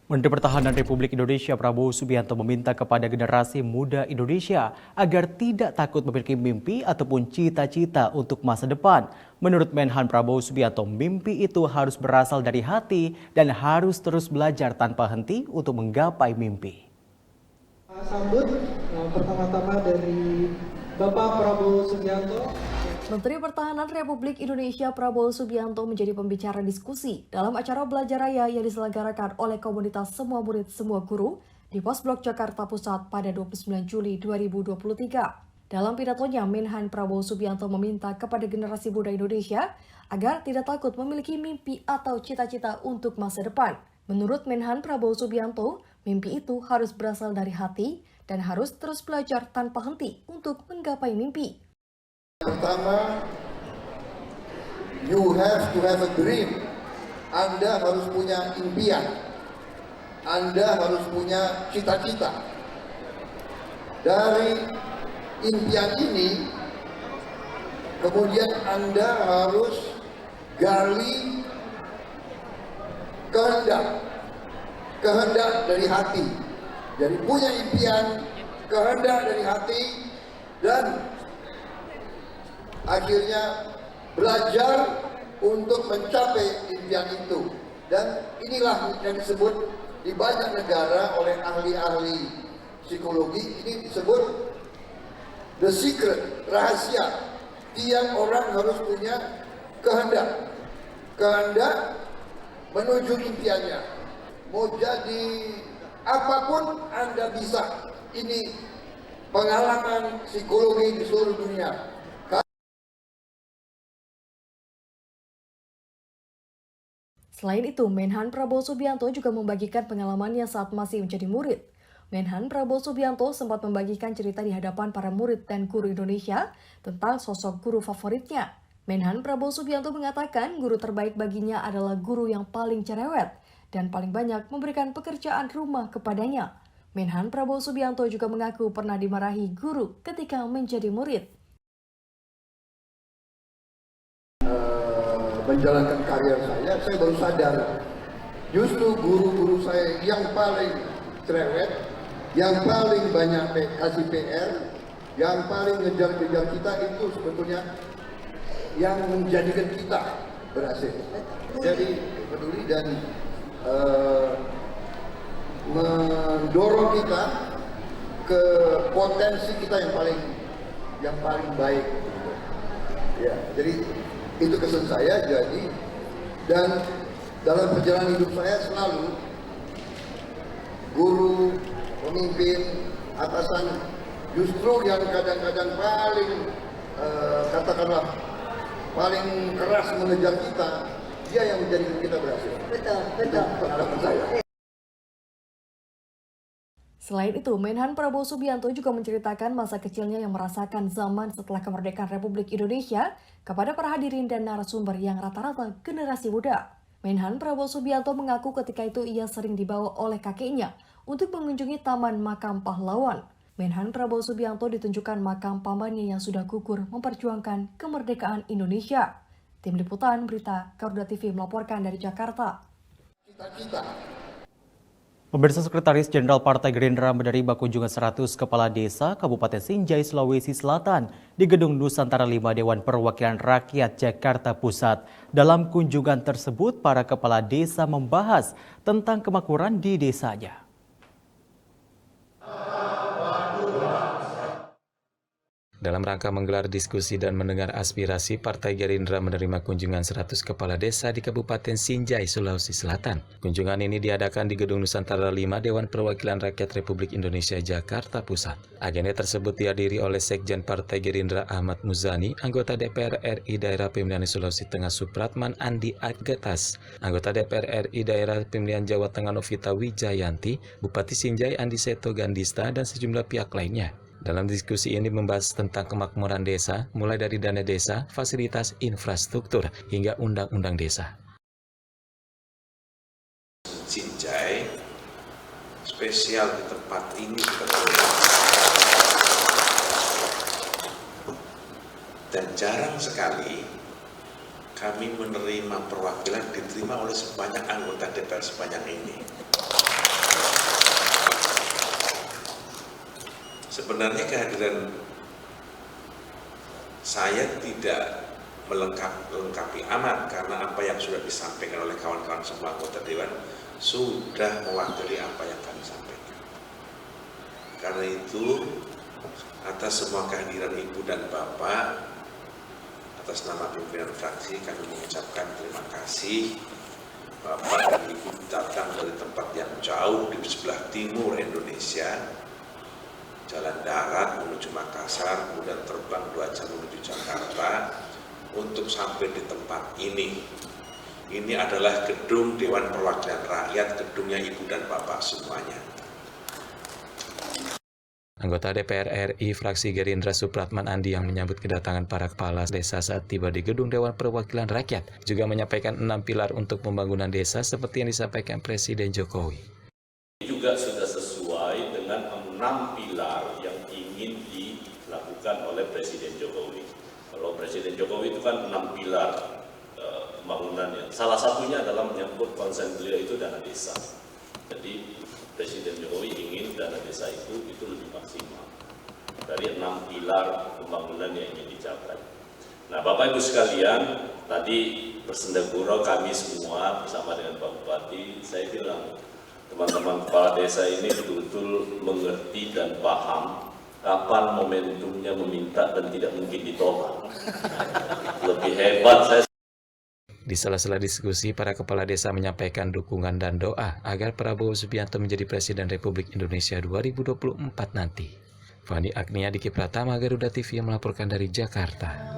Menteri Pertahanan Republik Indonesia Prabowo Subianto meminta kepada generasi muda Indonesia agar tidak takut memiliki mimpi ataupun cita-cita untuk masa depan. Menurut Menhan Prabowo Subianto, mimpi itu harus berasal dari hati dan harus terus belajar tanpa henti untuk menggapai mimpi. Sambut pertama-tama dari Bapak Prabowo Subianto. Menteri Pertahanan Republik Indonesia Prabowo Subianto menjadi pembicara diskusi dalam acara Belajar Raya yang diselenggarakan oleh komunitas Semua Murid Semua Guru di Pos Blok Jakarta Pusat pada 29 Juli 2023. Dalam pidatonya, Menhan Prabowo Subianto meminta kepada generasi muda Indonesia agar tidak takut memiliki mimpi atau cita-cita untuk masa depan. Menurut Menhan Prabowo Subianto, mimpi itu harus berasal dari hati dan harus terus belajar tanpa henti untuk menggapai mimpi. Pertama, you have to have a dream. Anda harus punya impian. Anda harus punya cita-cita. Dari impian ini, kemudian Anda harus gali kehendak dari hati. Jadi punya impian, kehendak dari hati, dan akhirnya belajar untuk mencapai impian itu. Dan inilah yang disebut di banyak negara oleh ahli-ahli psikologi, ini disebut the secret, rahasia. Tiap orang harus punya kehendak menuju impiannya. Mau jadi apapun Anda bisa. Ini pengalaman psikologi di seluruh dunia. Selain itu, Menhan Prabowo Subianto juga membagikan pengalamannya saat masih menjadi murid. Menhan Prabowo Subianto sempat membagikan cerita di hadapan para murid dan guru Indonesia tentang sosok guru favoritnya. Menhan Prabowo Subianto mengatakan guru terbaik baginya adalah guru yang paling cerewet dan paling banyak memberikan pekerjaan rumah kepadanya. Menhan Prabowo Subianto juga mengaku pernah dimarahi guru ketika menjadi murid. Menjalankan karir saya baru sadar justru guru-guru saya yang paling cerewet, yang paling banyak kasih PR, yang paling ngejar-ngejar kita itu sebetulnya yang menjadikan kita berhasil. Jadi peduli dan mendorong kita ke potensi kita yang paling baik. Ya, jadi itu kesan saya. Jadi, dan dalam perjalanan hidup saya selalu guru, pemimpin, atasan justru yang kadang-kadang paling katakanlah paling keras mengejar kita, dia yang menjadikan kita berhasil. Betul. Itu pengalaman saya. Selain itu, Menhan Prabowo Subianto juga menceritakan masa kecilnya yang merasakan zaman setelah kemerdekaan Republik Indonesia kepada para hadirin dan narasumber yang rata-rata generasi muda. Menhan Prabowo Subianto mengaku ketika itu ia sering dibawa oleh kakeknya untuk mengunjungi Taman Makam Pahlawan. Menhan Prabowo Subianto ditunjukkan makam pamannya yang sudah gugur memperjuangkan kemerdekaan Indonesia. Tim Liputan Berita Garuda TV melaporkan dari Jakarta. Pemirsa, Sekretaris Jenderal Partai Gerindra menerima kunjungan 100 kepala desa Kabupaten Sinjai, Sulawesi Selatan di Gedung Nusantara 5 Dewan Perwakilan Rakyat Jakarta Pusat. Dalam kunjungan tersebut, para kepala desa membahas tentang kemakmuran di desanya. Dalam rangka menggelar diskusi dan mendengar aspirasi, Partai Gerindra menerima kunjungan 100 kepala desa di Kabupaten Sinjai, Sulawesi Selatan. Kunjungan ini diadakan di Gedung Nusantara 5 Dewan Perwakilan Rakyat Republik Indonesia Jakarta Pusat. Agenda tersebut dihadiri oleh Sekjen Partai Gerindra Ahmad Muzani, anggota DPR RI Daerah Pemilihan Sulawesi Tengah Supratman Andi Adgetas, anggota DPR RI Daerah Pemilihan Jawa Tengah Novita Wijayanti, Bupati Sinjai Andi Seto Gandista, dan sejumlah pihak lainnya. Dalam diskusi ini membahas tentang kemakmuran desa, mulai dari dana desa, fasilitas infrastruktur, hingga undang-undang desa. Sinjai spesial di tempat ini dan jarang sekali kami menerima perwakilan diterima oleh sebanyak anggota DPR sebanyak ini. Sebenarnya kehadiran saya tidak melengkapi amat karena apa yang sudah disampaikan oleh kawan-kawan semua anggota Dewan sudah mewakili apa yang kami sampaikan. Karena itu, atas semua kehadiran Ibu dan Bapak, atas nama pimpinan fraksi kami mengucapkan terima kasih. Bapak dan Ibu datang dari tempat yang jauh di sebelah timur Indonesia, jalan darat menuju Makassar, kemudian terbang 2 jam menuju Jakarta untuk sampai di tempat ini. Ini adalah gedung Dewan Perwakilan Rakyat, gedungnya Ibu dan Bapak semuanya. Anggota DPR RI fraksi Gerindra Supratman Andi yang menyambut kedatangan para kepala desa saat tiba di gedung Dewan Perwakilan Rakyat juga menyampaikan 6 pilar untuk pembangunan desa seperti yang disampaikan Presiden Jokowi. Juga sudah sesuai dengan 6 pilar yang ingin dilakukan oleh Presiden Jokowi. Kalau Presiden Jokowi itu kan 6 pilar pembangunannya. Salah satunya adalah menyangkut konsen beliau itu dana desa. Jadi Presiden Jokowi ingin dana desa itu lebih maksimal dari 6 pilar pembangunan yang ingin dicapai. Nah, Bapak Ibu sekalian, tadi bersendagurau kami semua bersama dengan Pak Bupati, saya bilang teman-teman kepala desa ini betul-betul mengerti dan paham kapan momentumnya meminta dan tidak mungkin ditolak. Lebih hebat saya. Di sela-sela diskusi, para kepala desa menyampaikan dukungan dan doa agar Prabowo Subianto menjadi Presiden Republik Indonesia 2024 nanti. Fani Agnia, Diki Pratama, Garuda TV yang melaporkan dari Jakarta.